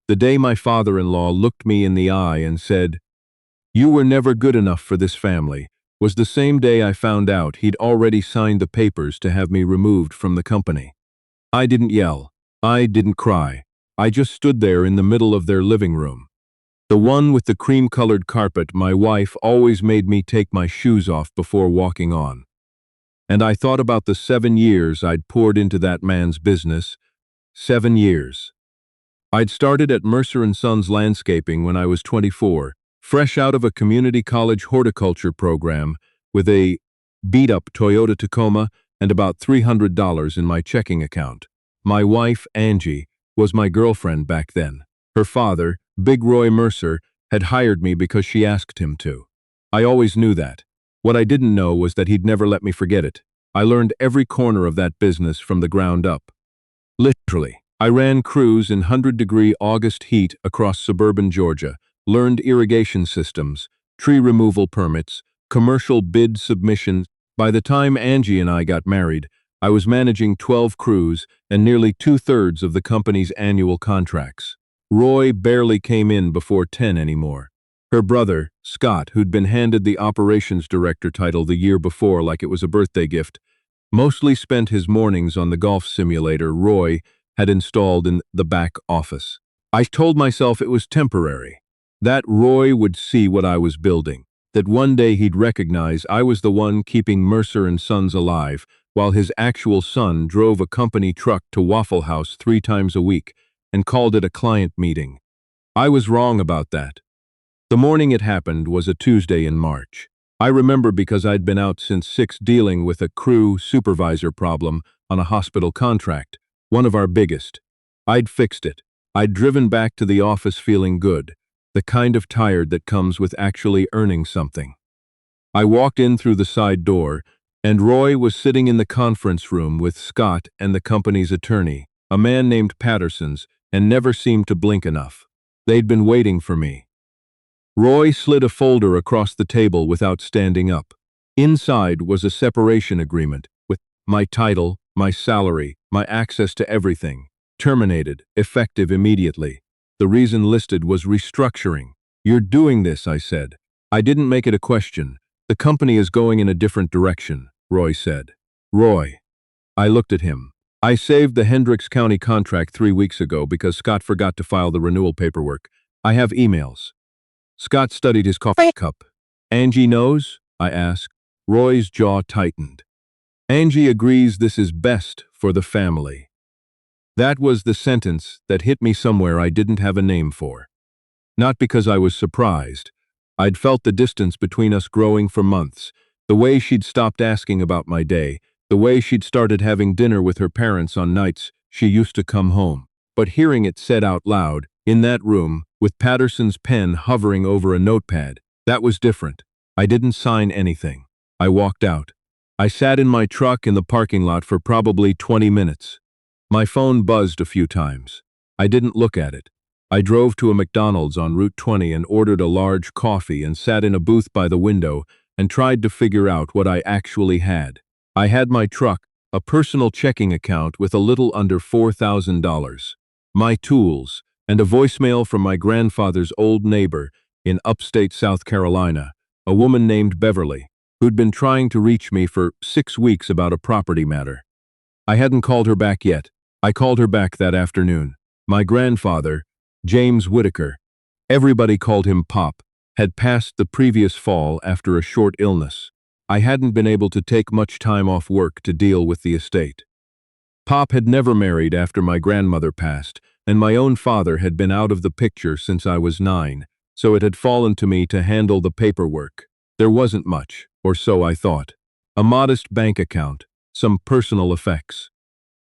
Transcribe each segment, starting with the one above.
The day my father-in-law looked me in the eye and said, "You were never good enough for this family," was the same day I found out he'd already signed the papers to have me removed from the company. I didn't yell. I didn't cry. I just stood there in the middle of their living room. The one with the cream-colored carpet my wife always made me take my shoes off before walking on. And I thought about the 7 years I'd poured into that man's business. 7 years. I'd started at Mercer & Sons Landscaping when I was 24, fresh out of a community college horticulture program with a beat-up Toyota Tacoma and about $300 in my checking account. My wife, Angie, was my girlfriend back then. Her father, Big Roy Mercer, had hired me because she asked him to. I always knew that. What I didn't know was that he'd never let me forget it. I learned every corner of that business from the ground up. Literally. I ran crews in 100-degree August heat across suburban Georgia, learned irrigation systems, tree removal permits, commercial bid submissions. By the time Angie and I got married, I was managing 12 crews and nearly 2/3 of the company's annual contracts. Roy barely came in before 10 anymore. Her brother, Scott, who'd been handed the operations director title the year before like it was a birthday gift, mostly spent his mornings on the golf simulator Roy had installed in the back office. I told myself it was temporary, that Roy would see what I was building, that one day he'd recognize I was the one keeping Mercer & Sons alive, while his actual son drove a company truck to Waffle House 3 times a week and called it a client meeting. I was wrong about that. The morning it happened was a Tuesday in March. I remember because I'd been out since 6 dealing with a crew supervisor problem on a hospital contract, one of our biggest. I'd fixed it. I'd driven back to the office feeling good, the kind of tired that comes with actually earning something. I walked in through the side door, and Roy was sitting in the conference room with Scott and the company's attorney, a man named Patterson's, and never seemed to blink enough. They'd been waiting for me. Roy slid a folder across the table without standing up. Inside was a separation agreement with my title, my salary, my access to everything. Terminated, effective immediately. The reason listed was restructuring. "You're doing this," I said. I didn't make it a question. "The company is going in a different direction," Roy said. "Roy." I looked at him. "I saved the Hendricks County contract 3 weeks ago because Scott forgot to file the renewal paperwork. I have emails." Scott studied his coffee cup. "Angie knows?" I asked. Roy's jaw tightened. "Angie agrees this is best for the family." That was the sentence that hit me somewhere I didn't have a name for. Not because I was surprised. I'd felt the distance between us growing for months, the way she'd stopped asking about my day, the way she'd started having dinner with her parents on nights she used to come home. But hearing it said out loud, in that room, with Patterson's pen hovering over a notepad, that was different. I didn't sign anything. I walked out. I sat in my truck in the parking lot for probably 20 minutes. My phone buzzed a few times. I didn't look at it. I drove to a McDonald's on Route 20 and ordered a large coffee and sat in a booth by the window and tried to figure out what I actually had. I had my truck, a personal checking account with a little under $4,000, my tools, and a voicemail from my grandfather's old neighbor in upstate South Carolina, a woman named Beverly, who'd been trying to reach me for 6 weeks about a property matter. I hadn't called her back yet. I called her back that afternoon. My grandfather, James Whitaker, everybody called him Pop, had passed the previous fall after a short illness. I hadn't been able to take much time off work to deal with the estate. Pop had never married after my grandmother passed, and my own father had been out of the picture since I was 9, so it had fallen to me to handle the paperwork. There wasn't much, or so I thought. A modest bank account, some personal effects,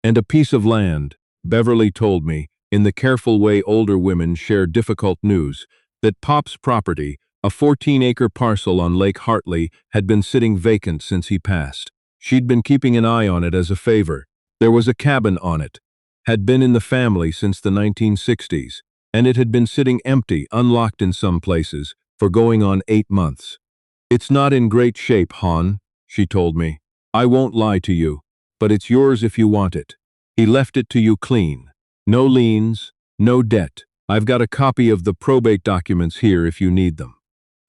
and a piece of land. Beverly told me, in the careful way older women share difficult news, that Pop's property, a 14-acre parcel on Lake Hartley, had been sitting vacant since he passed. She'd been keeping an eye on it as a favor. There was a cabin on it, had been in the family since the 1960s, and it had been sitting empty, unlocked in some places, for going on 8 months. "It's not in great shape, Hon," she told me. "I won't lie to you, but it's yours if you want it. He left it to you clean. No liens, no debt, I've got a copy of the probate documents here if you need them.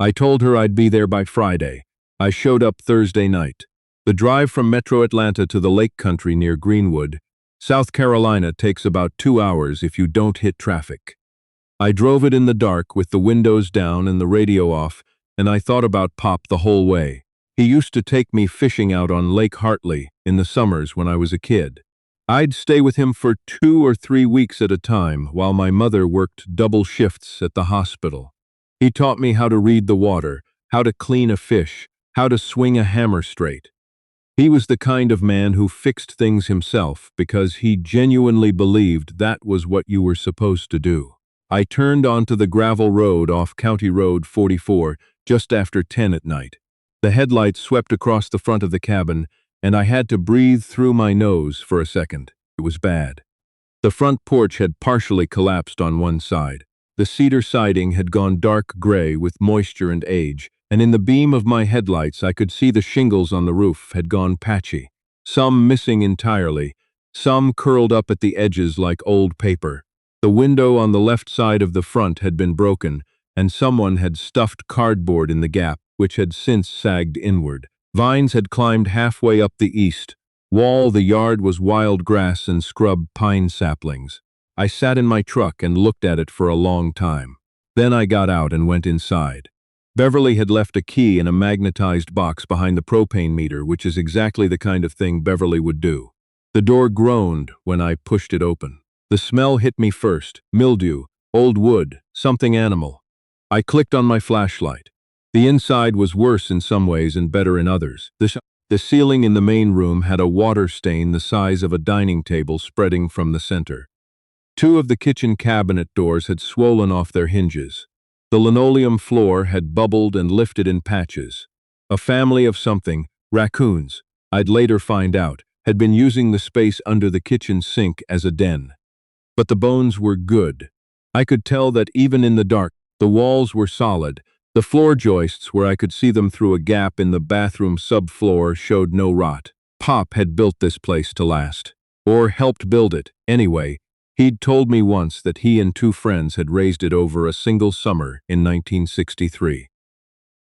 I told her I'd be there by Friday. I showed up Thursday night. The drive from Metro Atlanta to the Lake Country near Greenwood, South Carolina takes about 2 hours if you don't hit traffic. I drove it in the dark with the windows down and the radio off, and I thought about Pop the whole way. He used to take me fishing out on Lake Hartley in the summers when I was a kid. I'd stay with him for 2 or 3 weeks at a time while my mother worked double shifts at the hospital. He taught me how to read the water, how to clean a fish, how to swing a hammer straight. He was the kind of man who fixed things himself because he genuinely believed that was what you were supposed to do. I turned onto the gravel road off County Road 44 just after 10 at night. The headlights swept across the front of the cabin, and I had to breathe through my nose for a second. It was bad. The front porch had partially collapsed on one side. The cedar siding had gone dark gray with moisture and age, and in the beam of my headlights I could see the shingles on the roof had gone patchy, some missing entirely, some curled up at the edges like old paper. The window on the left side of the front had been broken, and someone had stuffed cardboard in the gap, which had since sagged inward. Vines had climbed halfway up the east wall. The yard was wild grass and scrub pine saplings. I sat in my truck and looked at it for a long time. Then I got out and went inside. Beverly had left a key in a magnetized box behind the propane meter, which is exactly the kind of thing Beverly would do. The door groaned when I pushed it open. The smell hit me first: mildew, old wood, something animal. I clicked on my flashlight. The inside was worse in some ways and better in others. The ceiling in the main room had a water stain the size of a dining table spreading from the center. 2 of the kitchen cabinet doors had swollen off their hinges. The linoleum floor had bubbled and lifted in patches. A family of something, raccoons, I'd later find out, had been using the space under the kitchen sink as a den. But the bones were good. I could tell that even in the dark, the walls were solid. The floor joists, where I could see them through a gap in the bathroom subfloor, showed no rot. Pop had built this place to last. Or helped build it, anyway. He'd told me once that he and 2 friends had raised it over a single summer in 1963.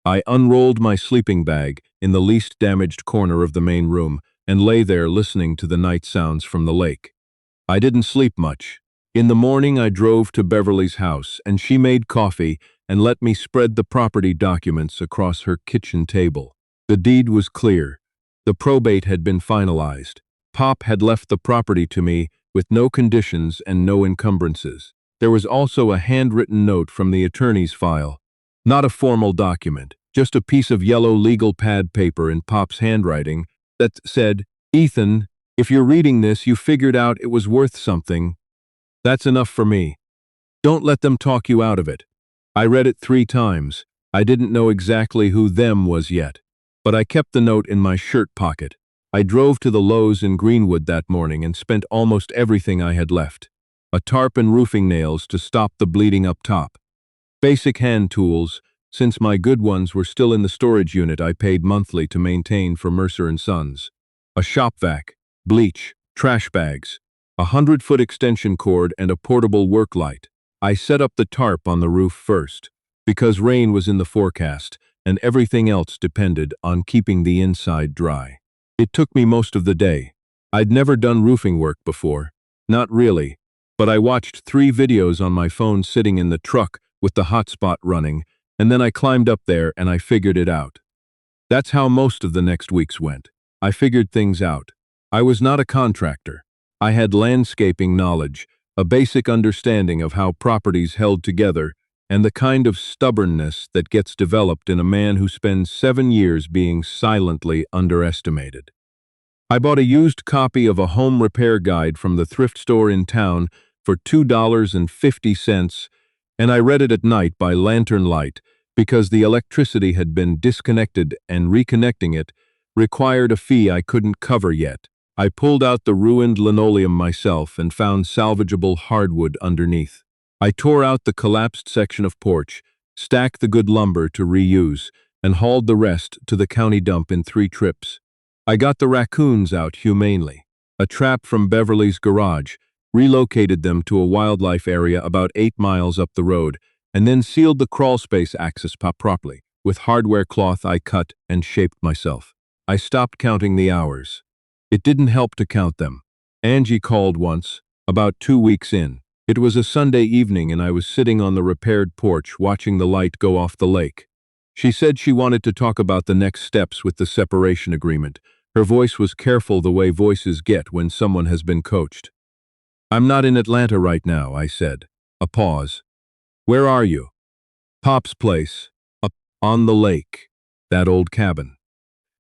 I unrolled my sleeping bag in the least damaged corner of the main room and lay there listening to the night sounds from the lake. I didn't sleep much. In the morning I drove to Beverly's house, and she made coffee and let me spread the property documents across her kitchen table. The deed was clear. The probate had been finalized. Pop had left the property to me with no conditions and no encumbrances. There was also a handwritten note from the attorney's file. Not a formal document, just a piece of yellow legal pad paper in Pop's handwriting that said, "Ethan, if you're reading this, you figured out it was worth something. That's enough for me. Don't let them talk you out of it." I read it 3 times. I didn't know exactly who "them" was yet, but I kept the note in my shirt pocket. I drove to the Lowe's in Greenwood that morning and spent almost everything I had left. A tarp and roofing nails to stop the bleeding up top. Basic hand tools, since my good ones were still in the storage unit I paid monthly to maintain for Mercer & Sons. A shop vac, bleach, trash bags, a 100-foot extension cord, and a portable work light. I set up the tarp on the roof first, because rain was in the forecast, and everything else depended on keeping the inside dry. It took me most of the day. I'd never done roofing work before. Not really, but I watched 3 videos on my phone sitting in the truck with the hotspot running, and then I climbed up there and I figured it out. That's how most of the next weeks went. I figured things out. I was not a contractor. I had landscaping knowledge, a basic understanding of how properties held together, and the kind of stubbornness that gets developed in a man who spends 7 years being silently underestimated. I bought a used copy of a home repair guide from the thrift store in town for $2.50, and I read it at night by lantern light because the electricity had been disconnected and reconnecting it required a fee I couldn't cover yet. I pulled out the ruined linoleum myself and found salvageable hardwood underneath. I tore out the collapsed section of porch, stacked the good lumber to reuse, and hauled the rest to the county dump in 3 trips. I got the raccoons out humanely. A trap from Beverly's garage, relocated them to a wildlife area about 8 miles up the road, and then sealed the crawlspace access properly. With hardware cloth I cut and shaped myself. I stopped counting the hours. It didn't help to count them. Angie called once, about 2 weeks in. It was a Sunday evening and I was sitting on the repaired porch watching the light go off the lake. She said she wanted to talk about the next steps with the separation agreement. Her voice was careful the way voices get when someone has been coached. "I'm not in Atlanta right now," I said. A pause. "Where are you?" "Pop's place. Up on the lake. That old cabin."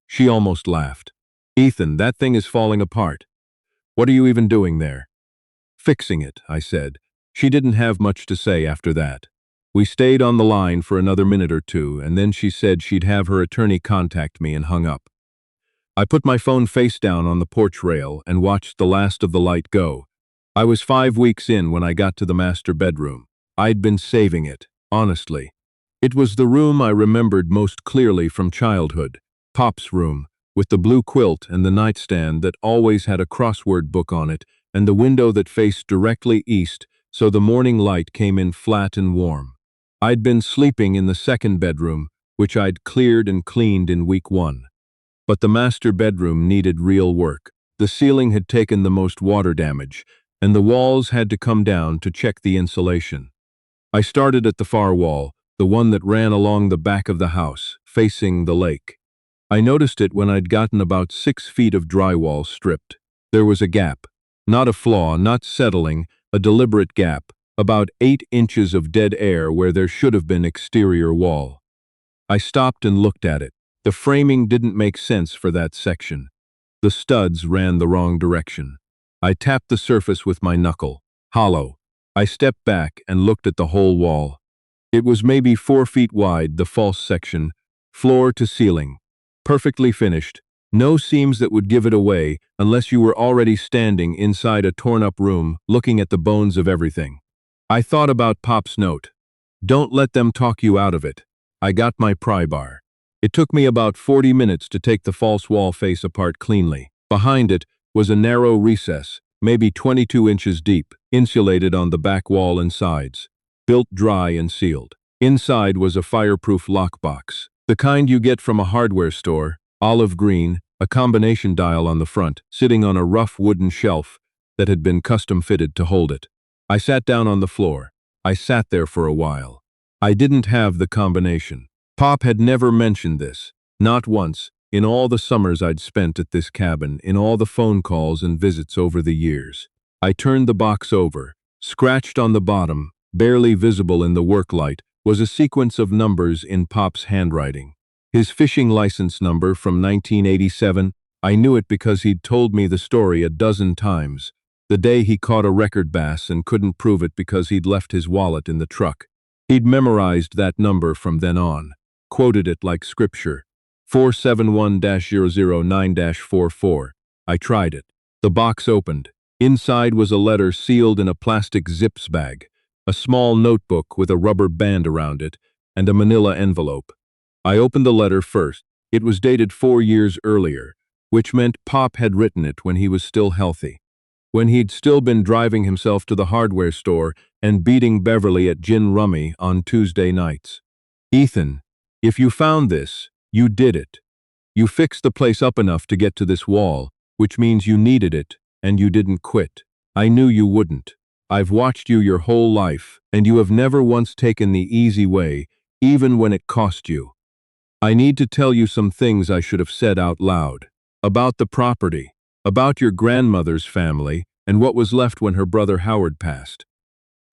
She almost laughed. "Ethan, that thing is falling apart. What are you even doing there?" "Fixing it," I said. She didn't have much to say after that. We stayed on the line for another minute or two, and then she said she'd have her attorney contact me and hung up. I put my phone face down on the porch rail and watched the last of the light go. I was 5 weeks in when I got to the master bedroom. I'd been saving it, honestly. It was the room I remembered most clearly from childhood, Pop's room, with the blue quilt and the nightstand that always had a crossword book on it, and the window that faced directly east, so the morning light came in flat and warm. I'd been sleeping in the second bedroom, which I'd cleared and cleaned in week 1. But the master bedroom needed real work. The ceiling had taken the most water damage, and the walls had to come down to check the insulation. I started at the far wall, the one that ran along the back of the house, facing the lake. I noticed it when I'd gotten about 6 feet of drywall stripped. There was a gap. Not a flaw, not settling, a deliberate gap, about 8 inches of dead air where there should have been exterior wall. I stopped and looked at it. The framing didn't make sense for that section. The studs ran the wrong direction. I tapped the surface with my knuckle. Hollow. I stepped back and looked at the whole wall. It was maybe 4 feet wide, the false section, floor to ceiling. Perfectly finished. No seams that would give it away unless you were already standing inside a torn-up room looking at the bones of everything. I thought about Pop's note. "Don't let them talk you out of it." I got my pry bar. It took me about 40 minutes to take the false wall face apart cleanly. Behind it was a narrow recess, maybe 22 inches deep, insulated on the back wall and sides, built dry and sealed. Inside was a fireproof lockbox, the kind you get from a hardware store, olive green, a combination dial on the front, sitting on a rough wooden shelf that had been custom fitted to hold it. I sat down on the floor. I sat there for a while. I didn't have the combination. Pop had never mentioned this, not once, in all the summers I'd spent at this cabin, in all the phone calls and visits over the years. I turned the box over. Scratched on the bottom, barely visible in the work light, was a sequence of numbers in Pop's handwriting. His fishing license number from 1987, I knew it because he'd told me the story a dozen times. The day he caught a record bass and couldn't prove it because he'd left his wallet in the truck. He'd memorized that number from then on. Quoted it like scripture. 471-009-44. I tried it. The box opened. Inside was a letter sealed in a plastic zips bag, a small notebook with a rubber band around it, and a manila envelope. I opened the letter first. It was dated 4 years earlier, which meant Pop had written it when he was still healthy, when he'd still been driving himself to the hardware store and beating Beverly at gin rummy on Tuesday nights. "Ethan, if you found this, you did it. You fixed the place up enough to get to this wall, which means you needed it, and you didn't quit. I knew you wouldn't. I've watched you your whole life, and you have never once taken the easy way, even when it cost you. I need to tell you some things I should have said out loud. About the property, about your grandmother's family, and what was left when her brother Howard passed.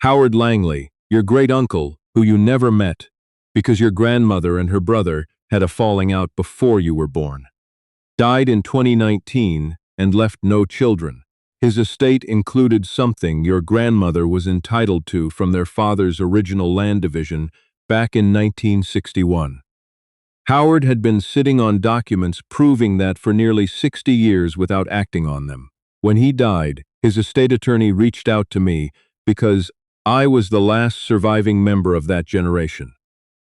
Howard Langley, your great-uncle, who you never met, because your grandmother and her brother had a falling out before you were born. Died in 2019 and left no children. His estate included something your grandmother was entitled to from their father's original land division back in 1961. Howard had been sitting on documents proving that for nearly 60 years without acting on them. When he died, his estate attorney reached out to me because I was the last surviving member of that generation.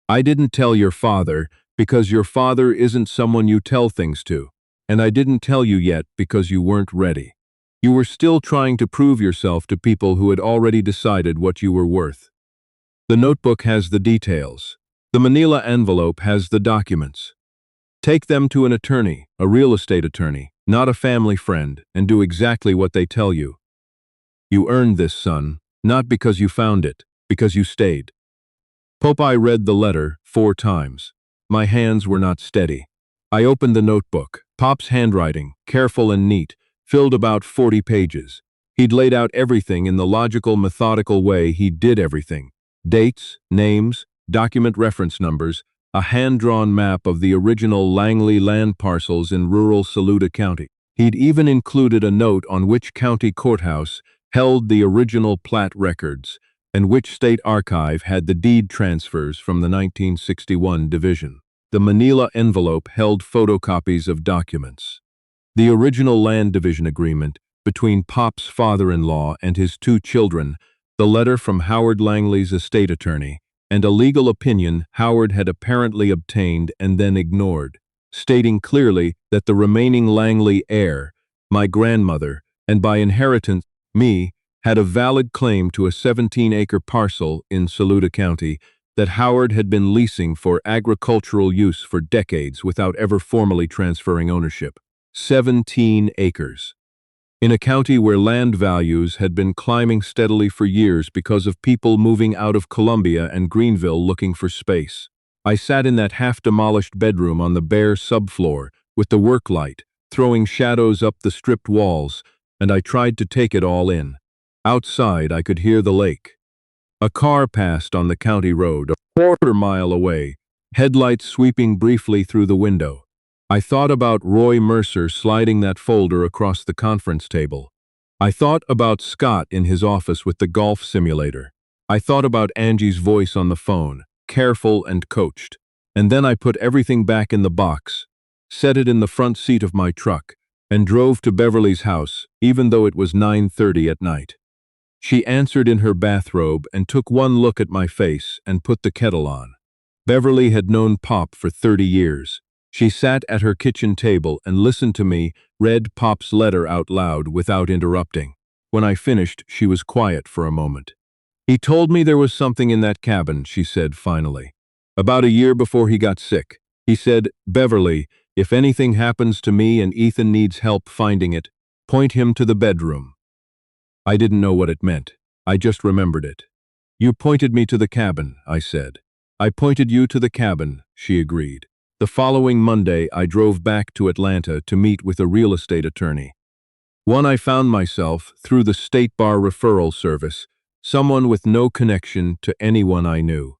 I didn't tell your father because your father isn't someone you tell things to, and I didn't tell you yet because you weren't ready. You were still trying to prove yourself to people who had already decided what you were worth. The notebook has the details. The manila envelope has the documents. Take them to an attorney, a real estate attorney, not a family friend, and do exactly what they tell you. You earned this, son, not because you found it, because you stayed. Popeye read the letter 4 times. My hands were not steady. I opened the notebook. Pop's handwriting, careful and neat, filled about 40 pages. He'd laid out everything in the logical, methodical way he did everything. Dates, names, document reference numbers, a hand-drawn map of the original Langley land parcels in rural Saluda County. He'd even included a note on which county courthouse held the original plat records, and which state archive had the deed transfers from the 1961 division. The manila envelope held photocopies of documents. The original land division agreement between Pop's father-in-law and his 2 children, the letter from Howard Langley's estate attorney, and a legal opinion Howard had apparently obtained and then ignored, stating clearly that the remaining Langley heir, my grandmother, and by inheritance, me, had a valid claim to a 17-acre parcel in Saluda County that Howard had been leasing for agricultural use for decades without ever formally transferring ownership. 17 acres. In a county where land values had been climbing steadily for years because of people moving out of Columbia and Greenville looking for space. I sat in that half-demolished bedroom on the bare subfloor with the work light, throwing shadows up the stripped walls, and I tried to take it all in. Outside, I could hear the lake. A car passed on the county road, a quarter-mile away, headlights sweeping briefly through the window. I thought about Roy Mercer sliding that folder across the conference table. I thought about Scott in his office with the golf simulator. I thought about Angie's voice on the phone, careful and coached. And then I put everything back in the box, set it in the front seat of my truck, and drove to Beverly's house, even though it was 9:30 at night. She answered in her bathrobe and took one look at my face and put the kettle on. Beverly had known Pop for 30 years. She sat at her kitchen table and listened to me read Pop's letter out loud without interrupting. When I finished, she was quiet for a moment. He told me there was something in that cabin, she said finally. About a year before he got sick, he said, Beverly, if anything happens to me and Ethan needs help finding it, point him to the bedroom. I didn't know what it meant. I just remembered it. You pointed me to the cabin, I said. I pointed you to the cabin, she agreed. The following Monday, I drove back to Atlanta to meet with a real estate attorney. One I found myself through the State Bar referral service, someone with no connection to anyone I knew.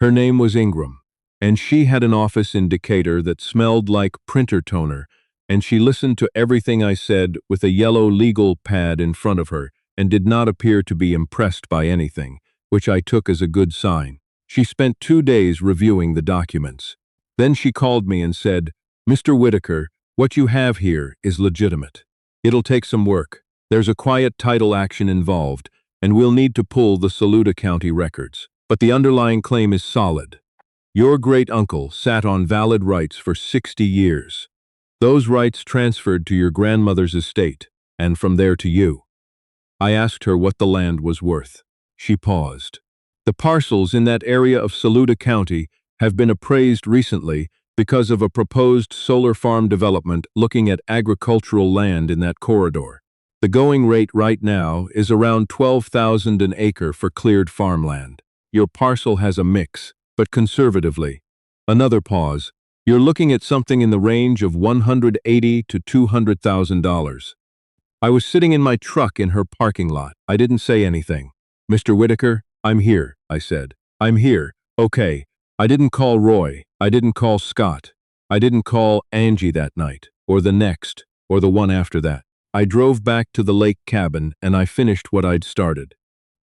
Her name was Ingram, and she had an office in Decatur that smelled like printer toner, and she listened to everything I said with a yellow legal pad in front of her and did not appear to be impressed by anything, which I took as a good sign. She spent 2 days reviewing the documents. Then she called me and said, Mr. Whitaker, what you have here is legitimate. It'll take some work. There's a quiet title action involved, and we'll need to pull the Saluda County records. But the underlying claim is solid. Your great-uncle sat on valid rights for 60 years. Those rights transferred to your grandmother's estate, and from there to you. I asked her what the land was worth. She paused. The parcels in that area of Saluda County have been appraised recently because of a proposed solar farm development looking at agricultural land in that corridor. The going rate right now is around $12,000 an acre for cleared farmland. Your parcel has a mix, but conservatively. Another pause. You're looking at something in the range of $180,000 to $200,000. I was sitting in my truck in her parking lot. I didn't say anything. Mr. Whitaker, I'm here, I said. I'm here. Okay. I didn't call Roy. I didn't call Scott. I didn't call Angie that night, or the next, or the one after that. I drove back to the lake cabin and I finished what I'd started.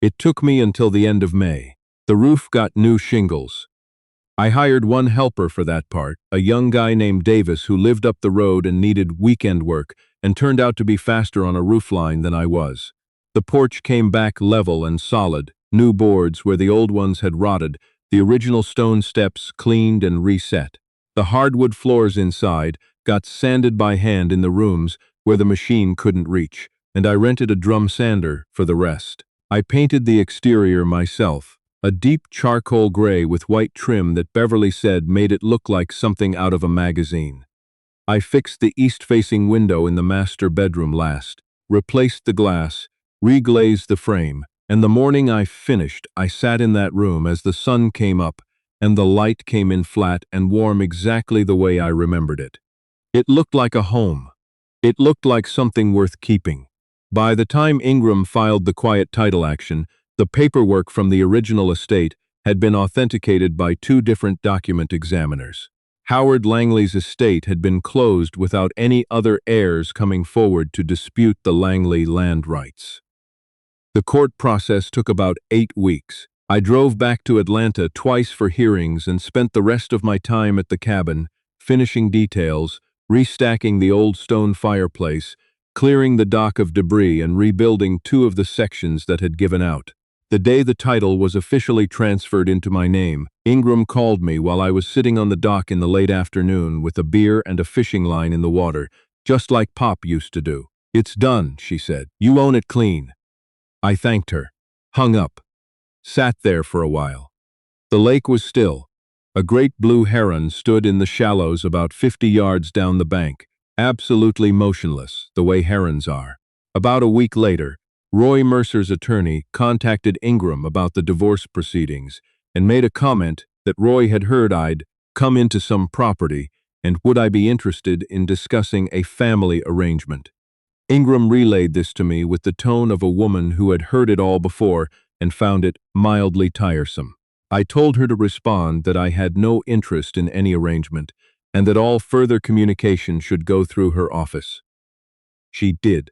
It took me until the end of May. The roof got new shingles. I hired one helper for that part, a young guy named Davis who lived up the road and needed weekend work and turned out to be faster on a roofline than I was. The porch came back level and solid, new boards where the old ones had rotted, the original stone steps cleaned and reset. The hardwood floors inside got sanded by hand in the rooms where the machine couldn't reach. and I rented a drum sander for the rest. I painted the exterior myself, a deep charcoal gray with white trim that Beverly said made it look like something out of a magazine. I fixed the east-facing window in the master bedroom last, replaced the glass, reglazed the frame, and the morning I finished, I sat in that room as the sun came up, and the light came in flat and warm exactly the way I remembered it. It looked like a home. It looked like something worth keeping. By the time Ingram filed the quiet title action, the paperwork from the original estate had been authenticated by two different document examiners. Howard Langley's estate had been closed without any other heirs coming forward to dispute the Langley land rights. The court process took about 8 weeks. I drove back to Atlanta twice for hearings and spent the rest of my time at the cabin, finishing details, restacking the old stone fireplace, clearing the dock of debris and rebuilding 2 of the sections that had given out. The day the title was officially transferred into my name, Ingram called me while I was sitting on the dock in the late afternoon with a beer and a fishing line in the water, just like Pop used to do. "It's done," she said. "You own it clean." I thanked her, hung up, sat there for a while. The lake was still. A great blue heron stood in the shallows about 50 yards down the bank, absolutely motionless, the way herons are. About a week later, Roy Mercer's attorney contacted Ingram about the divorce proceedings and made a comment that Roy had heard I'd come into some property and would I be interested in discussing a family arrangement. Ingram relayed this to me with the tone of a woman who had heard it all before and found it mildly tiresome. I told her to respond that I had no interest in any arrangement and that all further communication should go through her office. She did.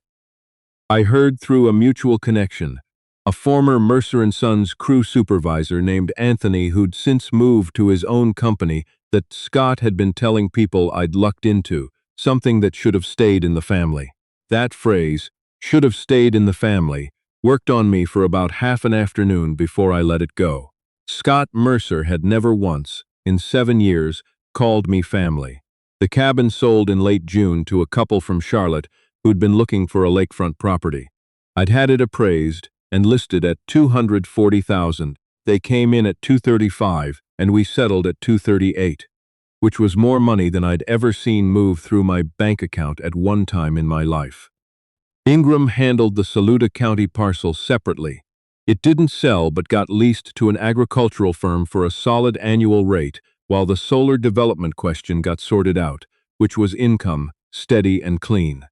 I heard through a mutual connection, a former Mercer & Sons crew supervisor named Anthony who'd since moved to his own company, that Scott had been telling people I'd lucked into, something that should have stayed in the family. That phrase, should have stayed in the family, worked on me for about half an afternoon before I let it go. Scott Mercer had never once, in 7 years, called me family. The cabin sold in late June to a couple from Charlotte who'd been looking for a lakefront property. I'd had it appraised and listed at $240,000. They came in at $235, and we settled at $238, which was more money than I'd ever seen move through my bank account at one time in my life. Ingram handled the Saluda County parcel separately. It didn't sell but got leased to an agricultural firm for a solid annual rate, while the solar development question got sorted out, which was income, steady and clean.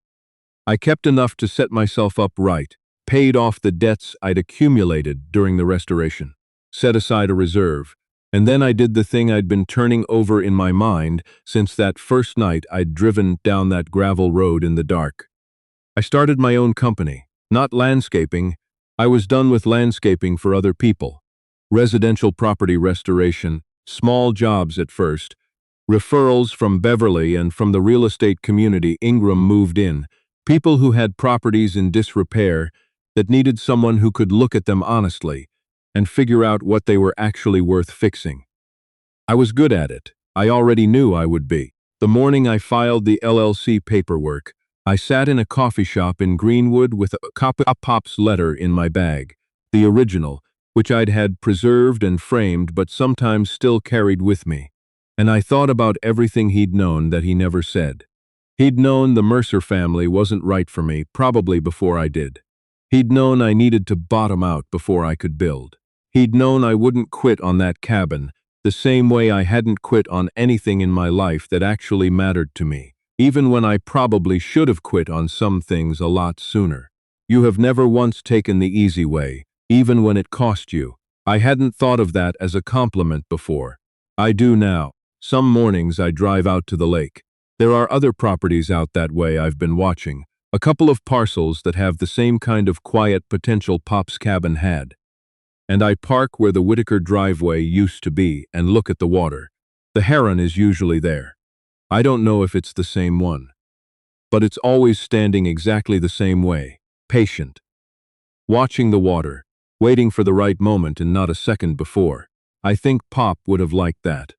I kept enough to set myself up right, paid off the debts I'd accumulated during the restoration, set aside a reserve, and then I did the thing I'd been turning over in my mind since that first night I'd driven down that gravel road in the dark. I started my own company, not landscaping. I was done with landscaping for other people. Residential property restoration, small jobs at first, referrals from Beverly and from the real estate community Ingram moved in, people who had properties in disrepair that needed someone who could look at them honestly and figure out what they were actually worth fixing. I was good at it. I already knew I would be. The morning I filed the LLC paperwork, I sat in a coffee shop in Greenwood with a copy of Pop's letter in my bag, the original, which I'd had preserved and framed but sometimes still carried with me, and I thought about everything he'd known that he never said. He'd known the Mercer family wasn't right for me, probably before I did. He'd known I needed to bottom out before I could build. He'd known I wouldn't quit on that cabin, the same way I hadn't quit on anything in my life that actually mattered to me, even when I probably should have quit on some things a lot sooner. You have never once taken the easy way, even when it cost you. I hadn't thought of that as a compliment before. I do now. Some mornings I drive out to the lake. There are other properties out that way I've been watching, a couple of parcels that have the same kind of quiet potential Pop's cabin had. And I park where the Whitaker driveway used to be and look at the water. The heron is usually there. I don't know if it's the same one, but it's always standing exactly the same way, patient, watching the water, waiting for the right moment and not a second before. I think Pop would have liked that.